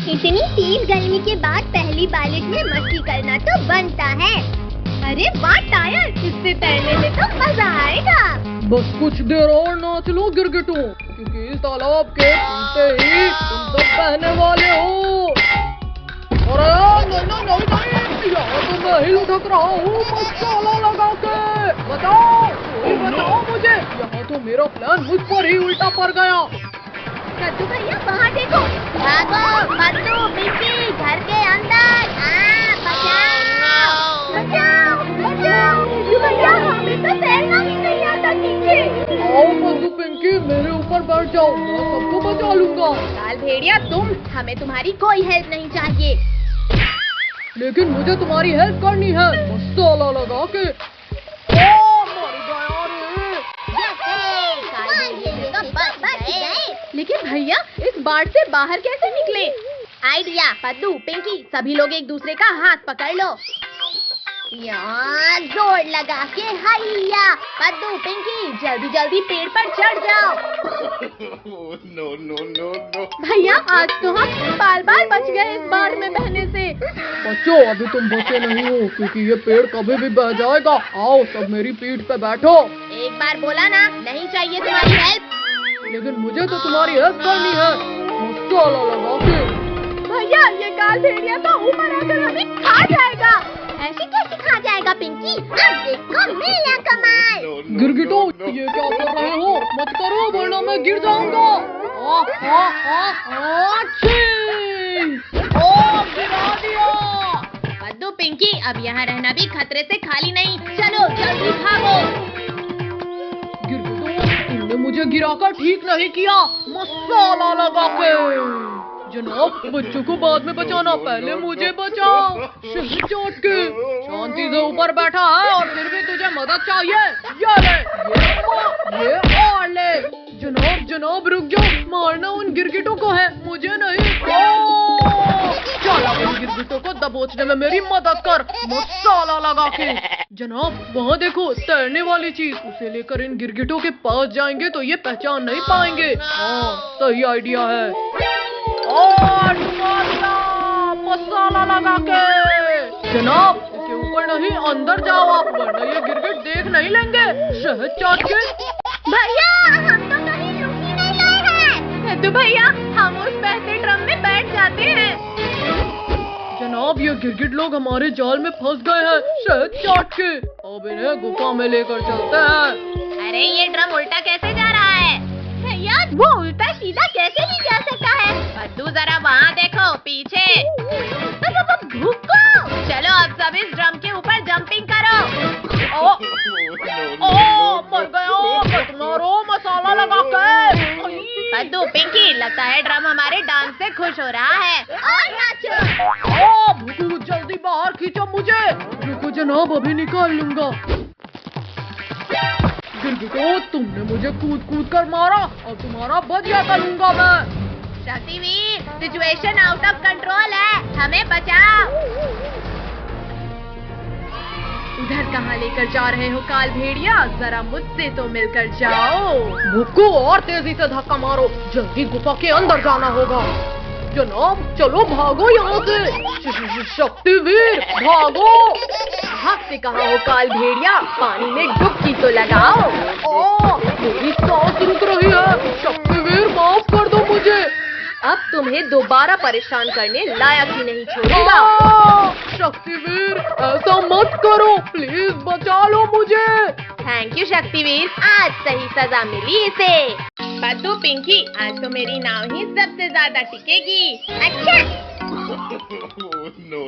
इतनी तेज गर्मी के बाद पहली बारिश में मस्ती करना तो बनता है। अरे वाह टायर, इससे तैरने में तो मजा आएगा। बस कुछ देर और नाच लो गिरगिटों, क्योंकि इस तालाब के टूटते ही तुम सब बहने वाले हो। अरे नहीं, यहाँ तो मैं ही लुढ़क रहा हूँ मसाला लगा के। बताओ, कोई बताओ मुझे, यहाँ तो मेरा प्लान मुझ पर ही उल्टा पड़ गया। कद्दू भैया वहाँ देखो, भागो कद्दू पिंकी घर के अंदर। बचाओ बचाओ बचाओ। कद्दू भैया हमें तो तैरना ही नहीं आता ठीक से। आओ कद्दू पिंकी, मेरे ऊपर बैठ जाओ, मैं सबको बचा लूंगा। काल भेड़िया तुम, हमें तुम्हारी कोई हेल्प नहीं चाहिए। लेकिन मुझे तुम्हारी हेल्प करनी है मसाला लगा के। लेकिन भैया इस बाढ़ से बाहर कैसे निकले? आइडिया, पद्दू पिंकी सभी लोग एक दूसरे का हाथ पकड़ लो। यहाँ जोर लगा के हैया। पद्दू पिंकी जल्दी जल्दी पेड़ पर चढ़ जाओ। No. भैया आज तो हम बाल बाल बच गए इस बाढ़ में बहने से। बच्चों अभी तुम बचे नहीं हो, क्योंकि ये पेड़ कभी भी बह जाएगा। आओ सब मेरी पीठ पे बैठो। एक बार बोला ना, नहीं चाहिए तुम्हारी हेल्प। लेकिन मुझे तो तुम्हारी हेल्प करनी है मसाला लगा के। भैया ये काल भेड़िया तो ऊपर आकर हमें खा जाएगा। ऐसे कैसे खा जाएगा पिंकी? अब देखो मेरा कमाल। गिरगिटो ये क्या कर रहे हो? मत करो वरना मैं गिर जाऊंगा। ओ गिरा दिया। पद्दू पिंकी अब यहाँ रहना भी खतरे से खाली नहीं, चलो जल्दी भागो। गिरगिटो तुमने मुझे गिराकर ठीक नहीं किया मसाला लगा के। जनाब बच्चों को बाद में बचाना, पहले मुझे बचाओ। शहर चोट के शांति से ऊपर बैठा है और फिर भी तुझे मदद चाहिए। ये ले, ये और ले। जनाब रुक जाओ, मारना उन गिरगिटों को है, मुझे नहीं। चला उन गिरगिटों को दबोचने में मेरी मदद कर मसाला लगा के। जनाब वहाँ देखो तैरने वाली चीज, उसे लेकर इन गिरगिटों के पास जाएंगे तो ये पहचान नहीं पाएंगे। हाँ सही आइडिया है। और मसाला लगा के। जनाब इसके ऊपर नहीं, अंदर जाओ आप, वरना ये गिरगिट देख नहीं लेंगे। शहद चाट के। भैया हम तो कहीं रुक ही नहीं रहे हैं। तो भैया हम उस बहते ड्रम में बैठ जाते हैं। जनाब ये गिरगिट लोग हमारे जाल में फंस गए हैं शहद चाट के। अब इन्हें गुफा में लेकर चलते हैं। अरे ये ड्रम उल्टा कैसे जा रहा है? भैया वो उल्टा सीधा कैसे नहीं जा सकता है? पद्दू जरा वहाँ देखो पीछे। भूखो। चलो अब सब इस ड्रम के ऊपर जंपिंग करो। मर गया, मारो मसाला लगा के। पद्दू पिंकी लगता है ड्रम हमारे डांस से खुश हो रहा है। और नाचो। भूखू जल्दी बाहर खींचो मुझे। रुको जनाब अभी निकाल लूंगा। गिरगिटो तुमने मुझे कूद कूद कर मारा और तुम्हारा बदला करूंगा मैं। Shaktiveer situation out of control है, हमें बचाओ। उधर कहाँ लेकर जा रहे हो काल भेड़िया? जरा मुझसे तो मिलकर जाओ। भूखू और तेजी से धक्का मारो, जल्दी गुफा के अंदर जाना होगा। जनाब चलो भागो यहाँ से। शक्तिवीर भागो। भागते कहाँ हो काल भेड़िया? पानी में डुबकी तो लगाओ। मेरी सांस रुक रही है। शक्तिवीर माफ कर दो मुझे। अब तुम्हें दोबारा परेशान करने लायक ही नहीं छोड़ूंगा। शक्तिवीर ऐसा मत करो, प्लीज बचा लो मुझे। थैंक यू शक्तिवीर, आज सही सजा मिली इसे। पद्दू पिंकी आज तो मेरी नाव ही सबसे ज्यादा टिकेगी। अच्छा No.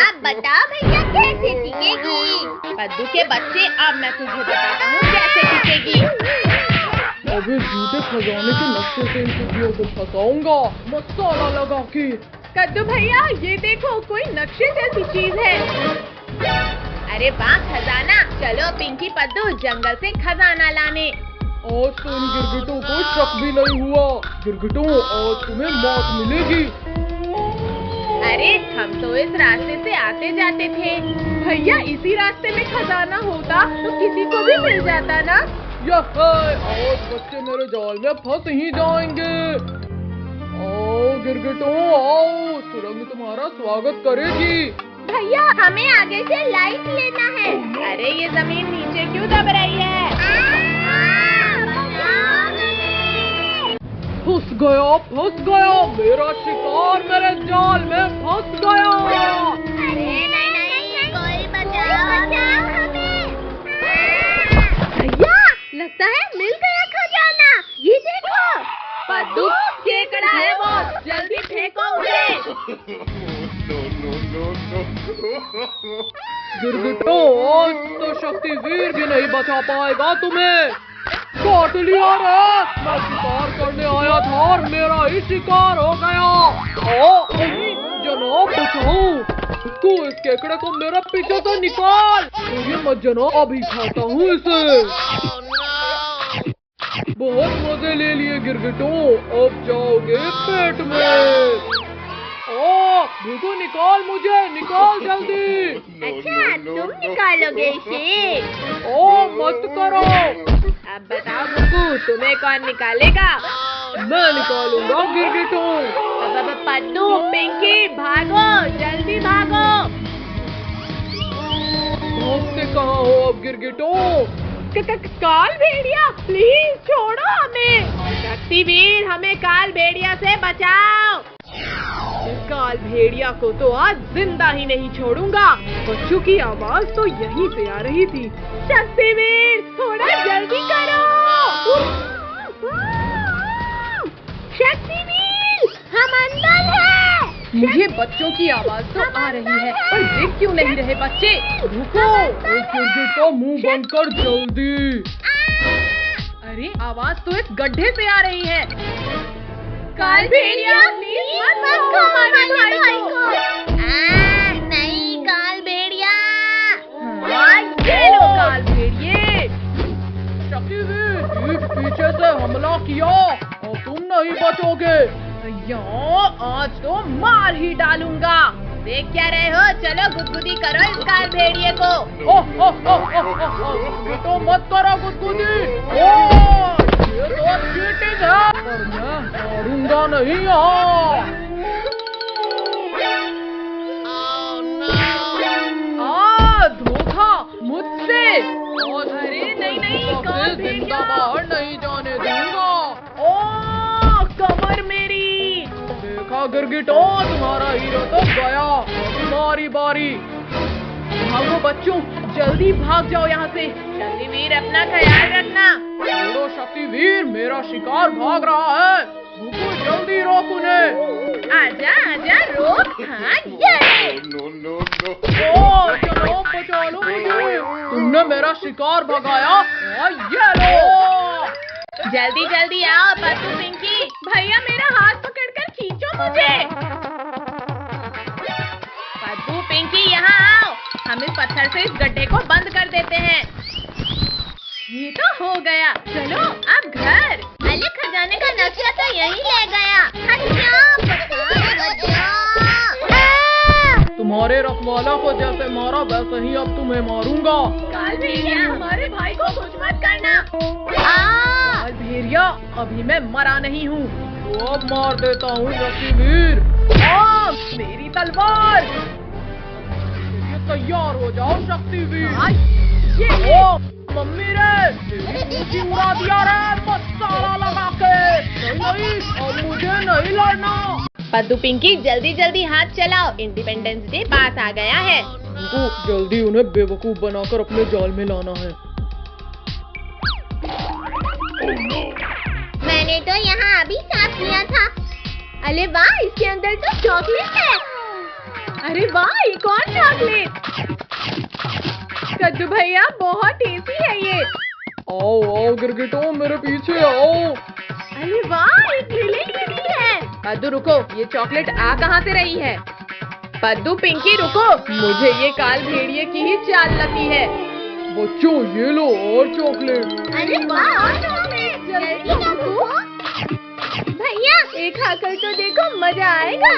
अब बताओ भैया कैसे टिकेगी? पद्दू के बच्चे अब मैं तुझे बताता हूँ कैसे टिकेगी। अभी झूठे खजाने के नक्शे से इन कुटियों को फंसाऊंगा मसाला लगा के। कद्दू भैया ये देखो कोई नक्शे जैसी चीज है। अरे वाह खजाना, चलो पिंकी पद्दू जंगल से खजाना लाने। आज तो इन गिरगिटों को शक भी नहीं हुआ। गिरगिटों आज तुम्हें मौत मिलेगी। अरे हम तो इस रास्ते से आते जाते थे। भैया इसी रास्ते में खजाना होता तो किसी को भी मिल जाता ना। आज बच्चे मेरे जाल में फंस ही जाएंगे। आओ गिरगिटो आओ, सुरंग तुम्हारा स्वागत करेगी। भैया हमें आगे से लाइट लेना है। अरे ये जमीन नीचे क्यों दब रही है? फंस गया, मेरा शिकार मेरे जाल में फंस गया। अरे नहीं, कोई बचाओ हमें। भैया लगता है मिल गया खजाना, ये देखो। पद्दू केकड़ा है वो, जल्दी फेंको उसे। गिरगिटो आज तो शक्तिवीर भी नहीं बचा पाएगा तुम्हें। काट लिया रे, मैं शिकार करने आया था और मेरा ही शिकार हो गया। जनाब बचाओ, तू इस केकड़े को मेरे पीछे से निकाल। मुझे मत जनाब, अभी खाता हूँ इसे। बहुत मजे ले लिए गिरगिटो, अब जाओगे पेट में। भूखो निकाल मुझे, निकाल जल्दी। अच्छा तुम निकालोगे इसे? मत करो। अब बताओ बुकू, तुम्हें कौन निकालेगा? मैं निकालूंगा गिरगिटो। पद्दू पिंकी भागो, जल्दी भागो। भागते कहाँ हो अब गिरगिटो? काल भेड़िया प्लीज छोड़ो हमें। शक्तिवीर हमें काल भेड़िया से बचाओ। इस काल भेड़िया को तो आज जिंदा ही नहीं छोड़ूंगा। बच्चों की आवाज तो यहीं से आ रही थी। शक्तिवीर थोड़ा जल्दी करो। शक्तिवीर हम अंदर हैं। मुझे बच्चों की आवाज तो आ रही है, पर देख क्यों नहीं रहे बच्चे? रुको, एक गिरगिट का मुंह बंद कर जल्दी। अरे आवाज तो एक गड्ढे से आ रही है। काल भेड़िया प्लीज मत खो हमारे भाई को। नहीं काल भेड़िया। ये लो काल भेड़िए। शक्तिवीर ठीक पीछे से हमला किया और तुम नहीं बचोगे। आज तो मार ही डालूंगा। देख क्या रहे हो, चलो गुदगुदी करो इस काल भेड़िए को। तो मत करो गुदगुदी। ये तो चीटिंग है, पर मैं मारूंगा नहीं यहाँ। धोखा मुझसे। अरे नहीं, काल जिंदा बाहर नहीं जाने दूंगा। कमर मेरी। देखा गिरगिटो, तुम्हारा हीरो तो गया, तुम्हारी बारी। भागो बच्चों, जल्दी भाग जाओ यहाँ से। शक्तिवीर अपना ख्याल रखना। छोड़ो शक्तिवीर, मेरा शिकार भाग रहा है। रुको, जल्दी रोक उन्हें। आजा रोक। हाँ ये। चलो बचा लो मुझे। तुमने मेरा शिकार भगाया। ये लो। जल्दी आओ पद्दू पिंकी। भैया मेरा हाथ पकड़कर खींचो मुझे। पद्दू पिंकी यहाँ आओ, हम इस पत्थर से इस गड्ढे को बंद कर देते हैं। ये तो हो गया, चलो अब घर। अरे खजाने का नक्शा तो यही ले गया। तुम्हारे रखवाला को जैसे मारा वैसे ही अब तुम्हें मारूंगा। काल भेड़िया हमारे भाई को कुछ मत करना। काल भेड़िया अभी मैं मरा नहीं हूँ, तो अब मार देता हूँ शक्तिवीर। मेरी तलवार। तैयार हो जाओ शक्तिवीर। मम्मी रे उड़ा दिया रे मसाला लगा के। नहीं, अब मुझे नहीं लड़ना। पद्दू पिंकी जल्दी हाथ चलाओ, इंडिपेंडेंस डे पास आ गया है। जल्दी उन्हें बेवकूफ बनाकर अपने जाल में लाना है। मैंने तो यहाँ अभी साफ किया था। अरे वाह, इसके अंदर तो चॉकलेट है। अरे वाह, एक और चॉकलेट। कद्दू भैया बहुत टेस्टी है ये। आओ गिरगिटो, मेरे पीछे आओ। अरे वाह, एक लिली लिली है। पद्दू रुको, ये चॉकलेट आ कहाँ से रही है? पद्दू पिंकी रुको, मुझे ये काल भेड़िए की ही चाल लगती है। बच्चों ये लो और चॉकलेट। अरे वाह, और चॉकलेट जल्दी रखो। भैया एक खाकर तो देखो, मजा आएगा।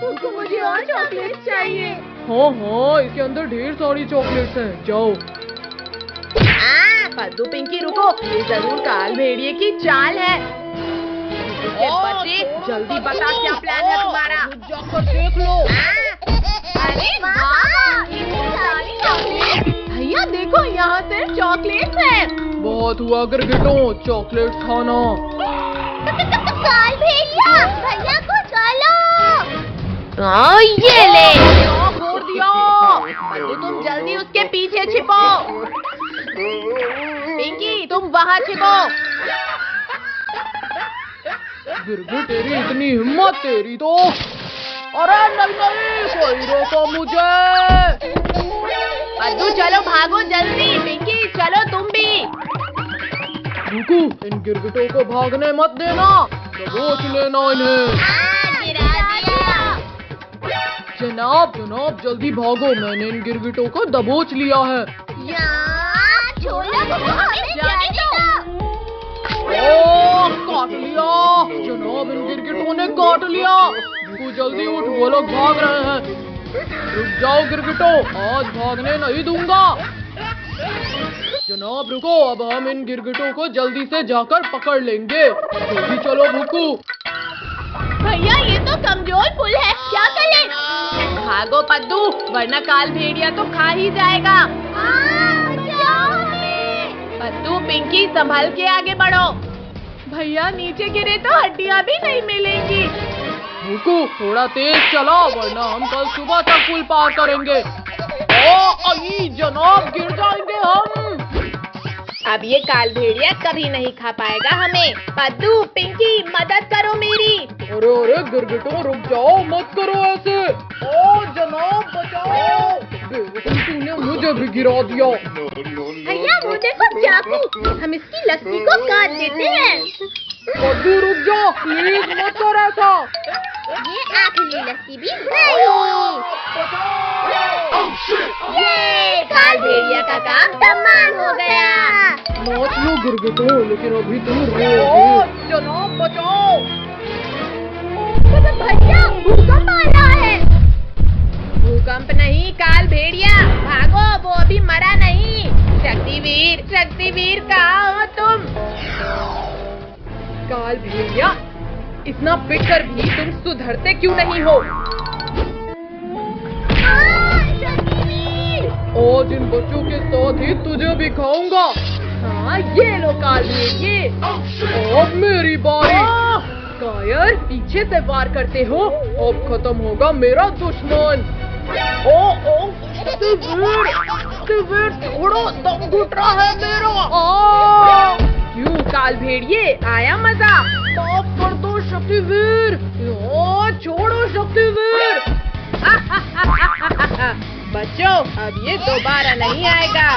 मुझे और चॉकलेट चाहिए। हाँ, इसके अंदर ढेर सारी चॉकलेट्स हैं, जाओ। पद्दू पिंकी रुको, ये जरूर काल भेड़िए की चाल है। ए, बच्चे जल्दी बता क्या प्लान है तुम्हारा? जाकर देख लो। अरे वाह, भैया देखो यहाँ सिर्फ चॉकलेट है। बहुत हुआ गिरगिटो, चॉकलेट खाना। काल भैया, भैया को चलो। ये ले। फोड़ दिया। तो तुम जल्दी उसके पीछे छिपो। पिंकी तुम वहाँ छिपो। गिरगिट तेरी इतनी हिम्मत तेरी तो। अरे नहीं नहीं, कोई रोको मुझे। पद्दू चलो भागो जल्दी। पिंकी चलो तुम भी। रुको, इन गिरगिटों को भागने मत देना, दबोच लेना इन्हें। जनाब जनाब जल्दी भागो, मैंने इन गिरगिटों को दबोच लिया है। ओह, काट लिया जनाब, इन गिरगिटों ने काट लिया। तू जल्दी उठ, वो लोग भाग रहे हैं। रुक जाओ गिरगिटो, आज भागने नहीं दूंगा। जनाब रुको, अब हम इन गिरगिटों को जल्दी से जाकर पकड़ लेंगे। जल्दी चलो भूकू। भैया ये तो कमजोर पुल है, क्या करें? भागो पद्दू, वरना काल भेड़िया तो खा ही जाएगा। पद्दू पिंकी संभल के आगे बढ़ो। भैया नीचे गिरे तो हड्डियाँ भी नहीं मिलेंगी। भूकू थोड़ा तेज चला, वरना हम कल सुबह तक पुल पार करेंगे। ओ जनाब, गिर जाएंगे हम। अब ये काल भेड़िया कभी नहीं खा पाएगा हमें। पद्दू पिंकी मदद करो मेरी। अरे अरे गिरगिटो रुक जाओ, मत करो ऐसे। ओ जनाब बचाओ, तूने मुझे भी गिरा दिया। भैया वो देखो चाकू, हम इसकी लस्सी को काट देते हैं। पद्दू रुक जा, प्लीज मत कर ऐसा। ये आखिरी लस्सी भी गई। ये काल भेड़िया का काम तमाम हो गया। नाच लो गिरगिटो, लेकिन अभी तुम रहोगे। जनाब बचाओ। भैया भूकंप आ रहा है। भूकंप नहीं काल भेड़िया, भागो, वो अभी मरा नहीं। शक्तिवीर, शक्तिवीर कहाँ हो तुम? काल भेड़िया, इतना पिटकर भी तुम सुधरते क्यों नहीं हो? आज इन बच्चों के साथ ही तुझे भी खाऊंगा। हाँ ये लो काल भेड़िए। अब मेरी बारी। कायर, पीछे से वार करते हो, अब खत्म होगा मेरा दुश्मन। ओ शिविर थोड़ा दम घुट रहा है मेरा। क्यों काल भेड़िए, आया मजा? माफ कर दो शक्तिवीर। छोड़ो शक्तिवीर। बच्चों अब ये दोबारा नहीं आएगा।